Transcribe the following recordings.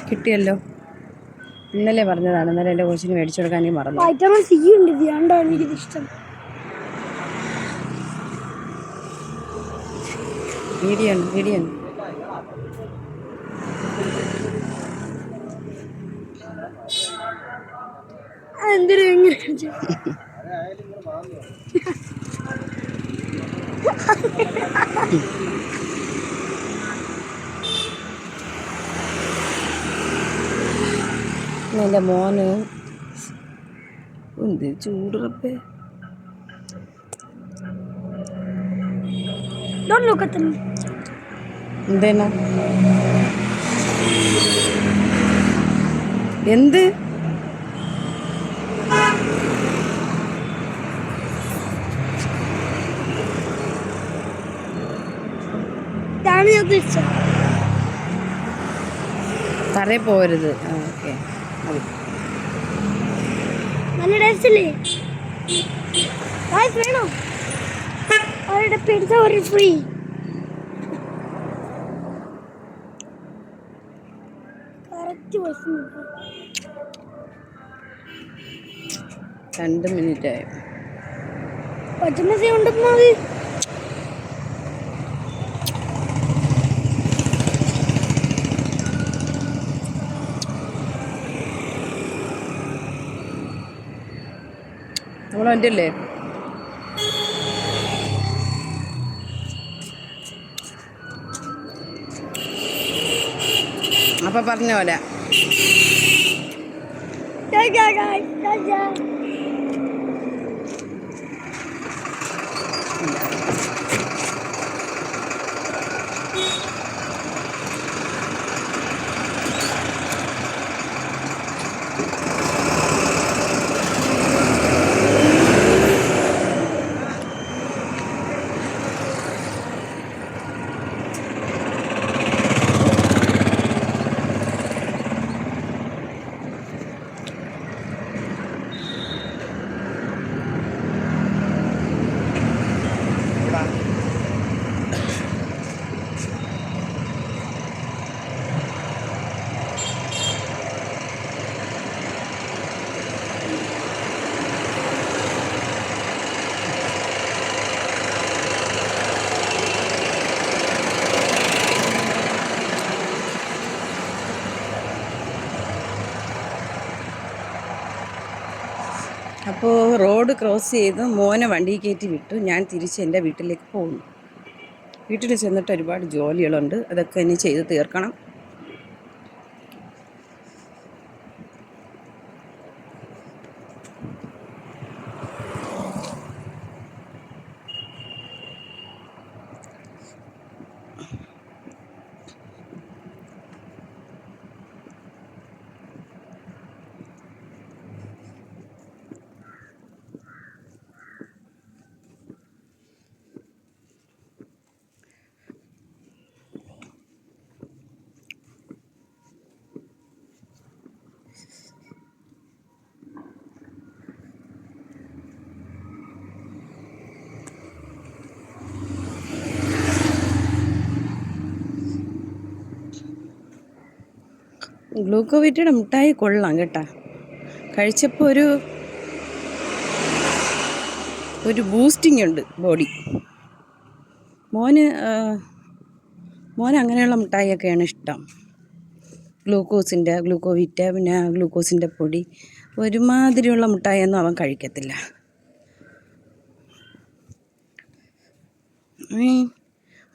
കിട്ടിയല്ലോ. ഇന്നലെ പറഞ്ഞതാണ്. ഇന്നലെ എൻ്റെ കൊച്ചിന് മേടിച്ചു കൊടുക്കാൻ നീ മറന്നു. വൈറ്റമിൻ സി ഉണ്ട്, അതുകൊണ്ടാണ് എനിക്കിത് ഇഷ്ടം. വീഡിയോ വീഡിയോ എന്തൊരു എങ്ങനെ എൻ്റെ മോന് എന്ത് ചൂടുറപ്പേ. എന്തേനാ എന്ത് തറയിൽ പോരുത്. ഓക്കെ, നല്ല ടേസ്റ്റ് അല്ലേ? വേണോ? അവരുടെ പിടിച്ച ഒരു ഫ്രീ. കറക്റ്റ് 2 മിനിറ്റായി. പച്ചമസി ഉണ്ടെന്നത് നമ്മൾ എൻ്റെ അല്ലേ? അപ്പം പറഞ്ഞ പോലെ അപ്പോൾ റോഡ് ക്രോസ് ചെയ്ത് മോനെ വണ്ടി കയറ്റി വിട്ടു. ഞാൻ തിരിച്ച് എൻ്റെ വീട്ടിലേക്ക് പോകുന്നു. വീട്ടിൽ ചെന്നിട്ട് ഒരുപാട് ജോലികളുണ്ട്, അതൊക്കെ ഇനി ചെയ്ത് തീർക്കണം. ഗ്ലൂക്കോവിറ്റയുടെ മിഠായി കൊള്ളാം കേട്ടോ. കഴിച്ചപ്പോൾ ഒരു ബൂസ്റ്റിംഗ് ഉണ്ട് ബോഡി. മോന് അങ്ങനെയുള്ള മിഠായിയൊക്കെയാണ് ഇഷ്ടം. ഗ്ലൂക്കോവിറ്റ, പിന്നെ ഗ്ലൂക്കോസിൻ്റെ പൊടി, ഒരുമാതിരിയുള്ള മിഠായിയൊന്നും അവൻ കഴിക്കത്തില്ല.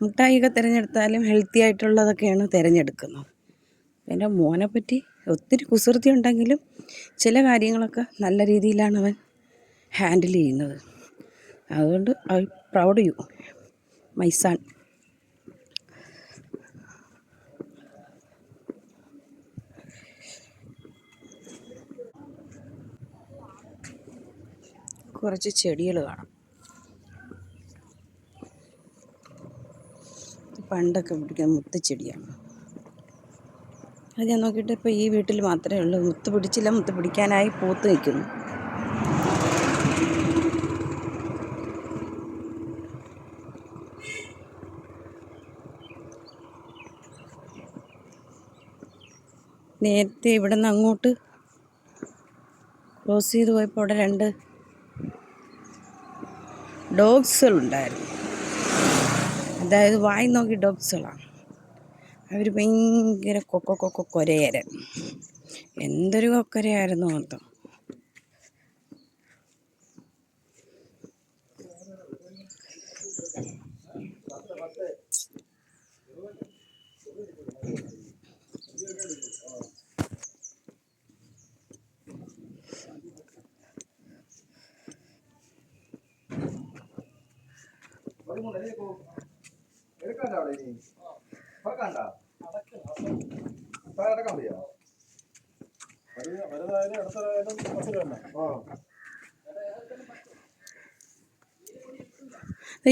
മിഠായിയൊക്കെ തിരഞ്ഞെടുത്താലും ഹെൽത്തി ആയിട്ടുള്ളതൊക്കെയാണ് തിരഞ്ഞെടുക്കുന്നത്. എൻ്റെ മോനെ പറ്റി ഒത്തിരി കുസൃതി ഉണ്ടെങ്കിലും ചില കാര്യങ്ങളൊക്കെ നല്ല രീതിയിലാണ് അവൻ ഹാൻഡിൽ ചെയ്യുന്നത്. അതുകൊണ്ട് I proud you my son. കുറച്ച് ചെടികൾ കാണാം. പണ്ടൊക്കെ പിടിക്കുന്ന മുത്തുച്ചെടിയാണ്. അത് ഞാൻ നോക്കിയിട്ട് ഇപ്പോൾ ഈ വീട്ടിൽ മാത്രമേ ഉള്ളൂ. മുത്ത് പിടിച്ചില്ല, മുത്ത് പിടിക്കാനായി പൂത്ത് നിൽക്കുന്നു. നേരത്തെ ഇവിടെ നിന്ന് അങ്ങോട്ട് ക്രോസ് ചെയ്ത് പോയപ്പോൾ അവിടെ 2 ഡോഗ്സുകളുണ്ടായിരുന്നു. അതായത് വായി നോക്കി ഡോഗ്സുകളാണ്. അവർ ഭയങ്കര കൊരയായിരുന്നു. എന്തൊരു കൊക്കരയായിരുന്നു മൊത്തം.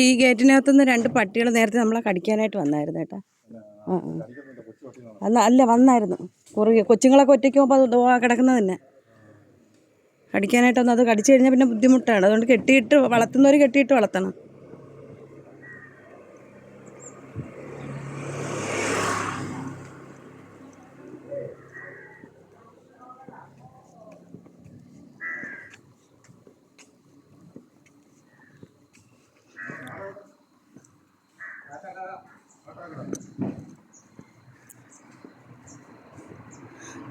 ഈ ഗേറ്റിനകത്തുനിന്ന് 2 പട്ടികൾ നേരത്തെ നമ്മളെ കടിക്കാനായിട്ട് വന്നായിരുന്നു കേട്ടോ. അല്ല വന്നായിരുന്നു. കുറേ കൊച്ചുങ്ങളൊക്കെ ഒറ്റയ്ക്ക് പോകുമ്പോൾ കിടക്കുന്നത് തന്നെ കടിക്കാനായിട്ട് വന്നു. അത് കടിച്ചു കഴിഞ്ഞാൽ പിന്നെ ബുദ്ധിമുട്ടാണ്. അതുകൊണ്ട് കെട്ടിയിട്ട് വളർത്തുന്നവർ കെട്ടിയിട്ട് വളർത്തണം.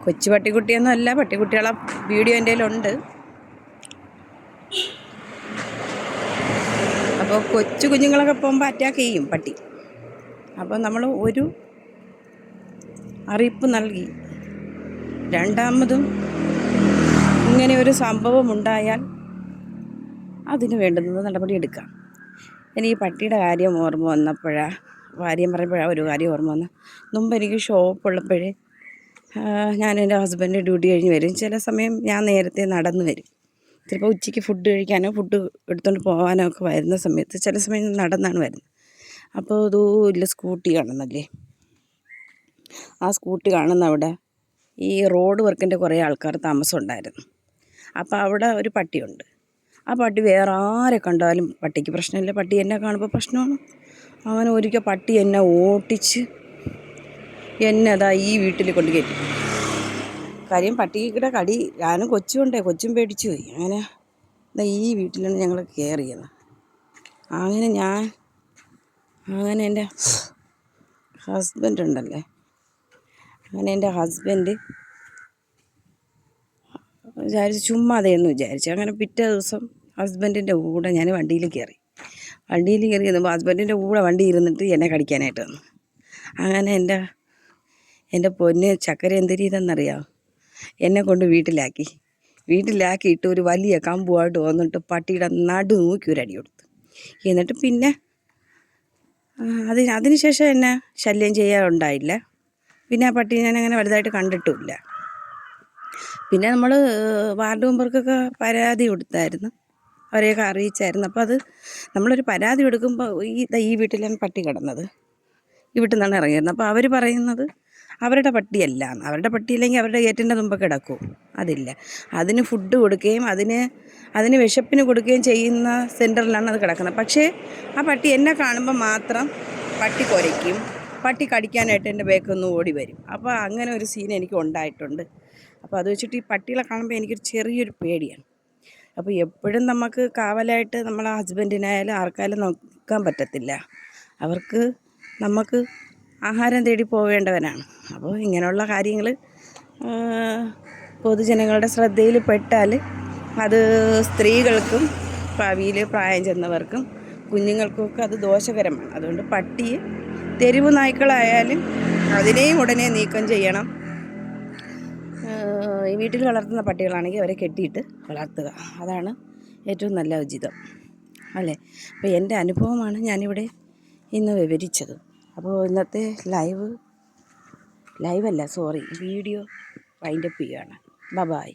കൊച്ചു പട്ടിക്കുട്ടിയൊന്നും അല്ല, പട്ടിക്കുട്ടികളെ വീഡിയോ എൻ്റെ കയ്യിലുണ്ട്. അപ്പോൾ കൊച്ചു കുഞ്ഞുങ്ങളൊക്കെ പോകുമ്പോൾ അറ്റാക്ക് ചെയ്യും പട്ടി. അപ്പോൾ നമ്മൾ ഒരു അറിയിപ്പ് നൽകി. രണ്ടാമതും ഇങ്ങനെ ഒരു സംഭവം ഉണ്ടായാൽ അതിന് വേണ്ടുന്നത് നടപടിയെടുക്കാം. എനിക്ക് ഈ പട്ടിയുടെ കാര്യം ഓർമ്മ വന്നപ്പോഴാണ്, കാര്യം പറയുമ്പോഴാണ് ഒരു കാര്യം ഓർമ്മ വന്നത്. മുമ്പ് എനിക്ക് ഷോപ്പുള്ളപ്പോഴേ ഞാൻ എൻ്റെ ഹസ്ബൻഡ് ഡ്യൂട്ടി കഴിഞ്ഞ് വരും. ചില സമയം ഞാൻ നേരത്തെ നടന്നു വരും. ചിലപ്പോൾ ഉച്ചയ്ക്ക് ഫുഡ് കഴിക്കാനോ ഫുഡ് എടുത്തുകൊണ്ട് പോകാനോ ഒക്കെ വരുന്ന സമയത്ത് ചില സമയം നടന്നാണ് വരുന്നത്. അപ്പോൾ ദൂരിൽ സ്കൂട്ടി കാണുന്നല്ലേ, ആ സ്കൂട്ടി കാണുന്ന അവിടെ ഈ റോഡ് വർക്കിൻ്റെ കുറേ ആൾക്കാർ താമസം ഉണ്ടായിരുന്നു. അപ്പോൾ അവിടെ ഒരു പട്ടിയുണ്ട്. ആ പട്ടി വേറെ ആരെ കണ്ടാലും പട്ടിക്ക് പ്രശ്നമില്ല, പട്ടി എന്നെ കാണുമ്പോൾ പ്രശ്നമാണ്. അങ്ങനെ ഒരിക്കൽ പട്ടി എന്നെ ഓട്ടിച്ച് എന്നെ അതാ ഈ വീട്ടിൽ കൊണ്ട് കയറ്റി. കാര്യം പട്ടിയുടെ കടി, ഞാനും കൊച്ചും പേടിച്ചു പോയി. അങ്ങനെ ഈ വീട്ടിലാണ് ഞങ്ങൾ കയറിയത്. അങ്ങനെ എൻ്റെ ഹസ്ബൻഡ് ഉണ്ടല്ലേ, അങ്ങനെ എൻ്റെ ഹസ്ബൻഡ് വിചാരിച്ചു ചുമ്മാതെയെന്ന് വിചാരിച്ചു. അങ്ങനെ പിറ്റേ ദിവസം ഹസ്ബൻഡിൻ്റെ കൂടെ ഞാൻ വണ്ടിയിൽ കയറി ഇരുന്നപ്പോൾ ഹസ്ബൻഡിൻ്റെ കൂടെ വണ്ടി ഇരുന്നിട്ട് എന്നെ കടിക്കാനായിട്ട് വന്നു. അങ്ങനെ എൻ്റെ പൊന്ന് ചക്കര എന്തൊരു ഇതെന്നറിയാമോ, എന്നെ കൊണ്ട് വീട്ടിലാക്കിയിട്ട് ഒരു വലിയ കമ്പുമായിട്ട് വന്നിട്ട് പട്ടിയുടെ നടു നോക്കി ഒരു അടി കൊടുത്തു. എന്നിട്ട് പിന്നെ അതിനുശേഷം എന്നെ ശല്യം ചെയ്യാറുണ്ടായില്ല. പിന്നെ ആ പട്ടി ഞാൻ അങ്ങനെ വലുതായിട്ട് കണ്ടിട്ടുമില്ല. പിന്നെ നമ്മൾ വാർഡ് മെമ്പർക്കൊക്കെ പരാതി കൊടുത്തായിരുന്നു, അവരെയൊക്കെ അറിയിച്ചായിരുന്നു. അപ്പോൾ അത് നമ്മളൊരു പരാതി കൊടുക്കുമ്പോൾ ഈ വീട്ടിലാണ് പട്ടി കിടന്നത്, ഈ വീട്ടിൽ നിന്നാണ് ഇറങ്ങിയിരുന്നത്. അപ്പോൾ അവർ പറയുന്നത് അവരുടെ പട്ടിയല്ല, അവരുടെ പട്ടിയില്ലെങ്കിൽ അവരുടെ ഗേറ്റിൻ്റെ മുമ്പ് കിടക്കും. അതില്ല, അതിന് ഫുഡ് കൊടുക്കുകയും അതിന് വിശപ്പിന് കൊടുക്കുകയും ചെയ്യുന്ന സെൻറ്ററിലാണ് അത് കിടക്കുന്നത്. പക്ഷേ ആ പട്ടി എന്നെ കാണുമ്പോൾ മാത്രം പട്ടി കുരയ്ക്കും, പട്ടി കടിക്കാനായിട്ട് എൻ്റെ ബേക്കൊന്ന് ഓടി വരും. അപ്പോൾ അങ്ങനെ ഒരു സീൻ എനിക്ക് ഉണ്ടായിട്ടുണ്ട്. അപ്പോൾ അത് വെച്ചിട്ട് ഈ പട്ടികളെ കാണുമ്പോൾ എനിക്കൊരു ചെറിയൊരു പേടിയാണ്. അപ്പോൾ എപ്പോഴും നമുക്ക് കാവലായിട്ട് നമ്മളെ ഹസ്ബൻഡിനായാലും ആർക്കായാലും നോക്കാൻ പറ്റത്തില്ല. നമുക്ക് ആഹാരം തേടി പോവേണ്ടവനാണ്. അപ്പോൾ ഇങ്ങനെയുള്ള കാര്യങ്ങൾ പൊതുജനങ്ങളുടെ ശ്രദ്ധയിൽ പെട്ടാൽ അത് സ്ത്രീകൾക്കും ഭാവിയിൽ പ്രായം ചെന്നവർക്കും കുഞ്ഞുങ്ങൾക്കുമൊക്കെ അത് ദോഷകരമാണ്. അതുകൊണ്ട് പട്ടിയെ തെരുവ് നായ്ക്കളായാലും അതിനെയും ഉടനെ നീക്കം ചെയ്യണം. ഈ വീട്ടിൽ വളർത്തുന്ന പട്ടികളാണെങ്കിൽ അവരെ കെട്ടിയിട്ട് വളർത്തുക, അതാണ് ഏറ്റവും നല്ല ഉചിതം അല്ലേ. അപ്പോൾ എൻ്റെ അനുഭവമാണ് ഞാനിവിടെ ഇന്ന് വിവരിച്ചത്. അപ്പോൾ ഇന്നത്തെ വീഡിയോ വൈൻഡപ്പ് ചെയ്യുകയാണ്. ബൈ.